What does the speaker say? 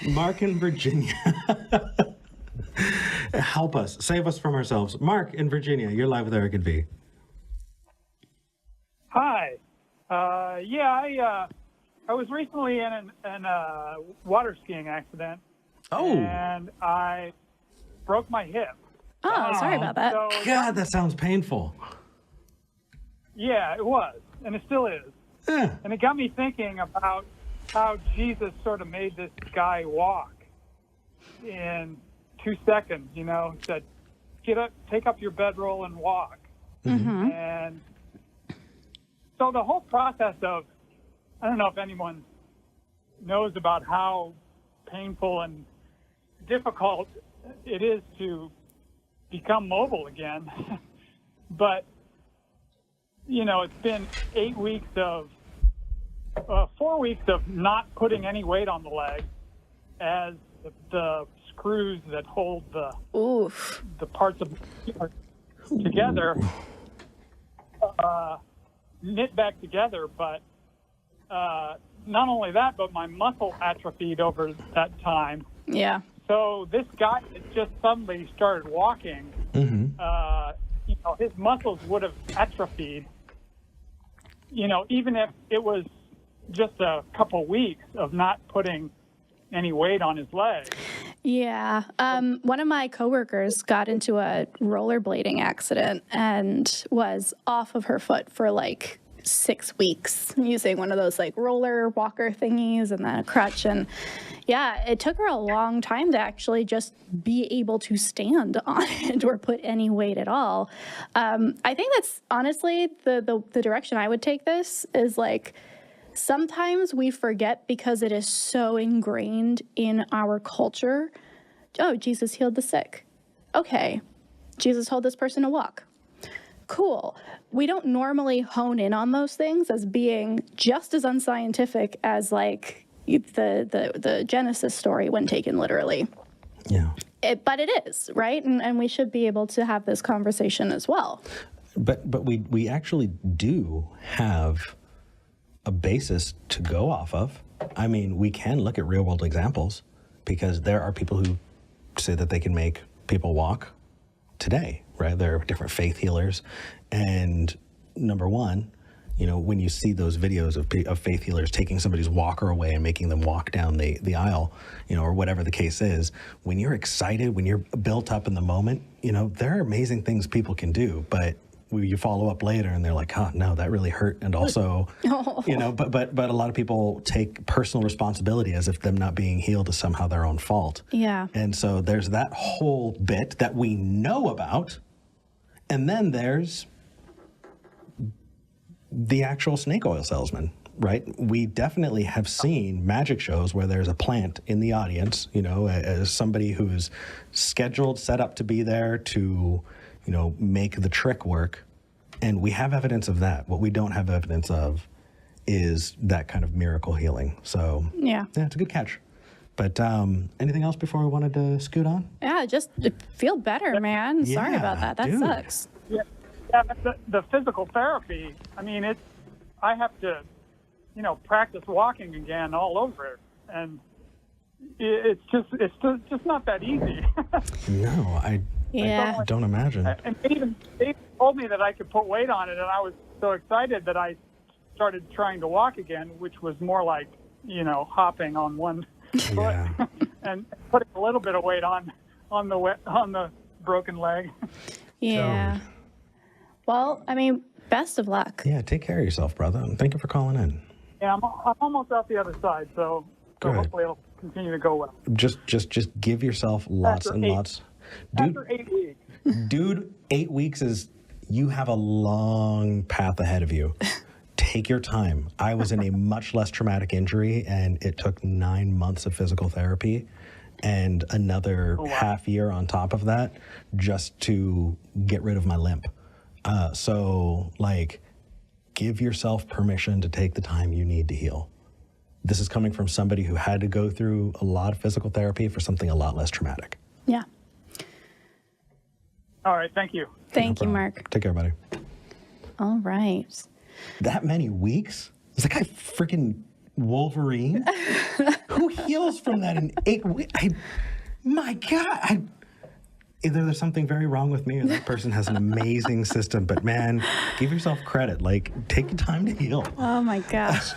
Mark in Virginia. Help us. Save us from ourselves. Mark in Virginia, you're live with Eric and V. Hi. I was recently in a water skiing accident. Oh. And I broke my hip. Oh, sorry about that. So, God, that sounds painful. yeah, it was. And it still is. Yeah. And it got me thinking about how Jesus sort of made this guy walk in 2 seconds, He said, get up, take up your bedroll and walk. Mm-hmm. And so the whole process of, I don't know if anyone knows about how painful and difficult it is to become mobile again. But, it's been 4 weeks of not putting any weight on the leg as the screws that hold the parts of together knit back together. But not only that, but my muscle atrophied over that time. Yeah. So this guy that just suddenly started walking, his muscles would have atrophied, even if it was just a couple weeks of not putting any weight on his leg. Yeah. One of my coworkers got into a rollerblading accident and was off of her foot for 6 weeks using one of those roller walker thingies and then a crutch. And yeah, it took her a long time to actually just be able to stand on it or put any weight at all. I think that's honestly the direction I would take this is sometimes we forget because it is so ingrained in our culture. Oh, Jesus healed the sick. Okay. Jesus told this person to walk. Cool. We don't normally hone in on those things as being just as unscientific as the Genesis story when taken literally. Yeah. But it is, right? And we should be able to have this conversation as well. But we actually do have a basis to go off of. I mean, we can look at real world examples because there are people who say that they can make people walk today, right? There are different faith healers. And number one, when you see those videos of faith healers taking somebody's walker away and making them walk down the aisle, or whatever the case is, when you're excited, when you're built up in the moment, there are amazing things people can do, but you follow up later and they're like, oh no, that really hurt. And also, but a lot of people take personal responsibility as if them not being healed is somehow their own fault. Yeah. And so there's that whole bit that we know about. And then there's the actual snake oil salesman, right? We definitely have seen magic shows where there's a plant in the audience, as somebody who's scheduled, set up to be there to, make the trick work. And we have evidence of that. What we don't have evidence of is that kind of miracle healing. So yeah, it's a good catch. But anything else before we wanted to scoot on? Yeah, just feel better, man. Sorry about that. That sucks. Yeah, the physical therapy. I mean, I have to, practice walking again all over it, and it's just not that easy. No, I don't imagine. And they told me that I could put weight on it, and I was so excited that I started trying to walk again, which was more like, hopping on one foot and putting a little bit of weight on the broken leg. Yeah. Well, I mean, best of luck. Yeah, take care of yourself, brother, and thank you for calling in. Yeah, I'm almost out the other side, so hopefully it'll continue to go well. Just give yourself lots and lots. Dude, after 8 weeks. Dude, 8 weeks you have a long path ahead of you. Take your time. I was in a much less traumatic injury, and it took 9 months of physical therapy and another half year on top of that just to get rid of my limp. So give yourself permission to take the time you need to heal. This is coming from somebody who had to go through a lot of physical therapy for something a lot less traumatic. Yeah. All right. Thank you. Thank you, Mark. Take care, buddy. All right. That many weeks? Is that guy freaking Wolverine? Who heals from that in 8 weeks? My God. Either there's something very wrong with me or that person has an amazing system. But man, give yourself credit. Like, take time to heal. Oh my gosh.